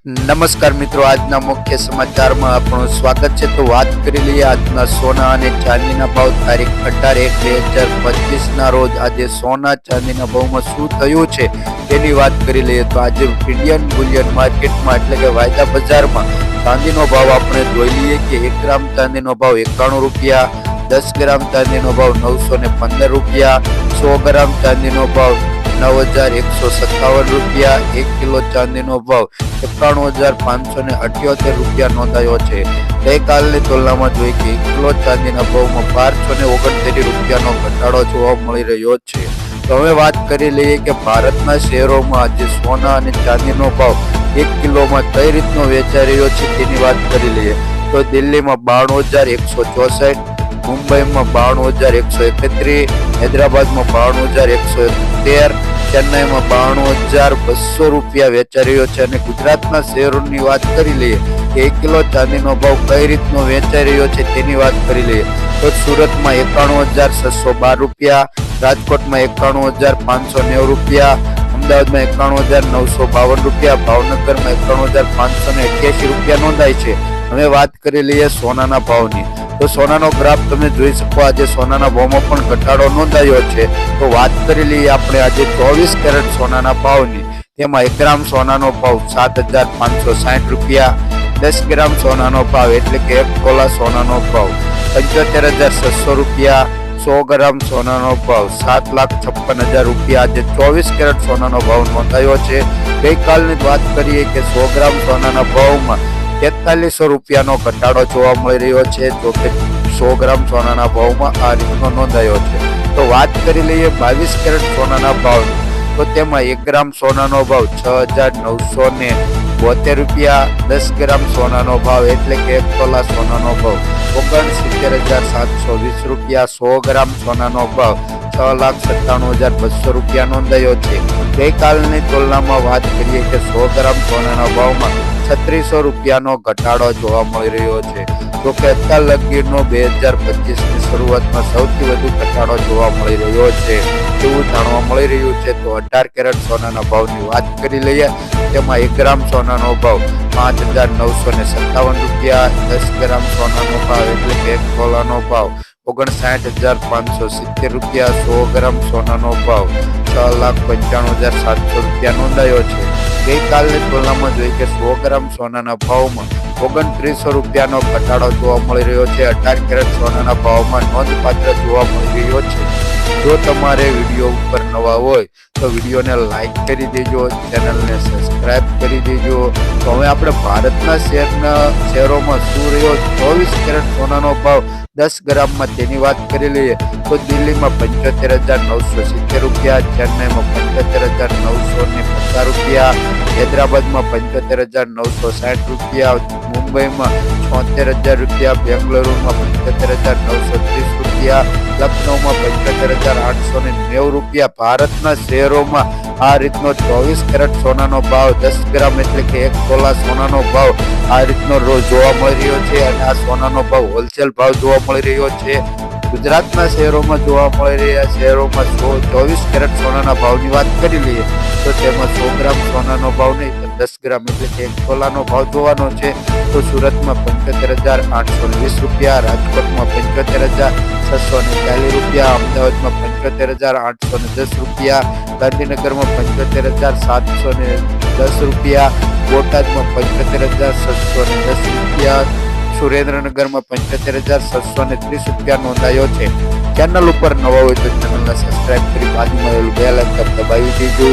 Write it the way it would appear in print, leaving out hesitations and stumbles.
નમસ્કાર મિત્રો, આજના મુખ્ય સમાચારમાં આપણું સ્વાગત છે। તો વાત કરી લઈએ આજના સોના અને ચાંદીના ભાવ તારીખ 18/1/2025 રોજ આજે સોના ચાંદીના ભાવમાં શું થયું છે તેની વાત કરી લઈએ। તો આજે ઇન્ડિયન બુલિયન માર્કેટમાં એટલે કે વાયદા બજારમાં ચાંદીનો ભાવ આપણે જોઈ લઈએ કે 1 ગ્રામ ચાંદીનો ભાવ 91 રૂપિયા, 10 ગ્રામ ચાંદીનો ભાવ 915 રૂપિયા, 100 ગ્રામ ચાંદીનો ભાવ 9157 રૂપિયા, 1 કિલો ચાંદીનો ભાવ 91,578 રૂપિયા નોંધાયો છે। ગઈકાલની તુલનામાં જોઈએ કે 1 કિલો ચાંદીના ભાવમાં 1269 રૂપિયાનો ઘટાડો જોવા મળી રહ્યો છે। તો હવે વાત કરી લઈએ કે ભારતના શહેરોમાં આજે સોના અને ચાંદીનો ભાવ 1 કિલોમાં કઈ રીતનો વેચાઈ રહ્યો છે તેની વાત કરી લઈએ। તો દિલ્હીમાં 92,164, મુંબઈમાં 92,131, હૈદરાબાદમાં 92,113, ચેન્નાઈમાં 92,200 રૂપિયા વેચાઈ રહ્યો છે। અને ગુજરાતના શહેરોની વાત કરી લઈએ કે 1 કિલો ચાંદીનો ભાવ કઈ રીતનો વેચાઈ રહ્યો છે તેની વાત કરી લઈએ। તો સુરતમાં 91,612 રૂપિયા, રાજકોટમાં 91,590 રૂપિયા, અમદાવાદમાં 91,952 રૂપિયા, ભાવનગરમાં 91,588 રૂપિયા નોંધાય છે। હવે વાત કરી લઈએ સોનાના ભાવની। તો સોનાનો ગ્રાફ તમે જોઈ શકો, આજે સોનાના ભાવમાં પણ ઘટાડો નોંધાયો છે। તો વાત કરી લઈએ આપણે આજે 24 કેરેટ સોનાના ભાવની। તેમાં 1 ગ્રામ સોનાનો ભાવ 7,560 રૂપિયા, 10 ગ્રામ સોનાનો ભાવ એટલે કે 1 તોલા સોનાનો ભાવ 75,600 રૂપિયા, 100 ગ્રામ સોનાનો ભાવ 7,56,000 રૂપિયા આજે 24 કેરેટ સોનાનો ભાવ નોંધાયો છે। ગઈકાલની વાત કરીએ કે 100 ગ્રામ સોનાના ભાવમાં 4300 રૂપિયાનો ઘટાડો જોવા મળી રહ્યો છે। જો કે 100 ગ્રામ સોનાના ભાવમાં આ રીતનો નોંધાયો છે। તો વાત કરી લઈએ 22 કેરેટ સોનાના ભાવની। તો તેમાં 1 ગ્રામ સોનાનો ભાવ 6,972 રૂપિયા, 10 ગ્રામ સોનાનો ભાવ એટલે કે 1 તોલા સોનાનો ભાવ 69,720 રૂપિયા, 100 ગ્રામ સોનાનો ભાવ 6,97,200 રૂપિયા નોંધાયો છે। ગઈકાલની તુલનામાં વાત કરીએ કે 100 ગ્રામ સોનાના ભાવમાં 3600 રૂપિયાનો ઘટાડો જોવા મળી રહ્યો છે। જો કે અત્યાર લગીનો 2025ની શરૂઆતમાં સૌથી વધુ ઘટાડો જોવા મળી રહ્યો છે તેવું જાણવા મળી રહ્યું છે। તો 18 કેરેટ સોનાના ભાવની વાત કરી લઈએ। તેમાં 1 ગ્રામ સોનાનો ભાવ 5,957 રૂપિયા, 10 ગ્રામ સોનાનો ભાવ એટલે કે 1 તોલાનો ભાવ 59,570 રૂપિયા, 100 ગ્રામ સોનાનો ભાવ 6,95,700 રૂપિયા નોંધાયો છે। ગઈકાલની તુલનામાં જોઈએ કે 100 ગ્રામ સોનાના ભાવમાં 2900 રૂપિયાનો ઘટાડો જોવા મળી રહ્યો છે। 18 કેરેટ સોનાના ભાવમાં નોંધપાત્ર જોવા મળી રહ્યો છે। જો તમારે વિડીયો ઉપર નવા હોય તો વિડીયોને લાઈક કરી દેજો, ચેનલને સબસ્ક્રાઇબ કરી દેજો। તો હવે આપણે ભારતના શહેરોમાં શું રહ્યો 24 કેરેટ સોનાનો ભાવ 10 ગ્રામમાં તેની વાત કરી લઈએ। તો દિલ્હીમાં 75,970 રૂપિયા, ચેન્નાઈમાં 75,950 રૂપિયા, હૈદરાબાદમાં 75,960 રૂપિયા, મુંબઈમાં 76,000 રૂપિયા, બેંગલુરુમાં 75,930 રૂપિયા, લખનૌમાં 75,890 રૂપિયા। ભારતના શહેરોમાં આ રીતનો 24 કેરેટ સોનાનો ભાવ 10 ગ્રામ એટલે કે 1 તોલા સોનાનો ભાવ આ રીતનો રોજ જોવા મળી રહ્યો છે। અને આ સોનાનો ભાવ હોલસેલ ભાવ જોવા મળી રહ્યો છે। ગુજરાતના શહેરોમાં જોવા મળી રહ્યા શહેરોમાં 24 કેરેટ સોનાના ભાવની વાત કરી લઈએ તો તેમાં 100 ગ્રામ સોનાનો ભાવ નહીં પણ 10 ગ્રામ એટલે કે 1 તોલાનો ભાવ જોવાનો છે। તો સુરતમાં 75,820 રૂપિયા, રાજકોટમાં 75,640 રૂપિયા, અમદાવાદમાં 75,810 રૂપિયા, ગાંધીનગરમાં 75,710 રૂપિયા, બોટાદમાં 75,710 રૂપિયા, સુરેન્દ્રનગરમાં 75,730 રૂપિયા નોંધાયો છે। ચેનલ ઉપર નવા હોય તો ચેનલને સબસ્ક્રાઇબ કરી બાજુમાં આવેલું બેલ આઇકન દબાવી દેજો।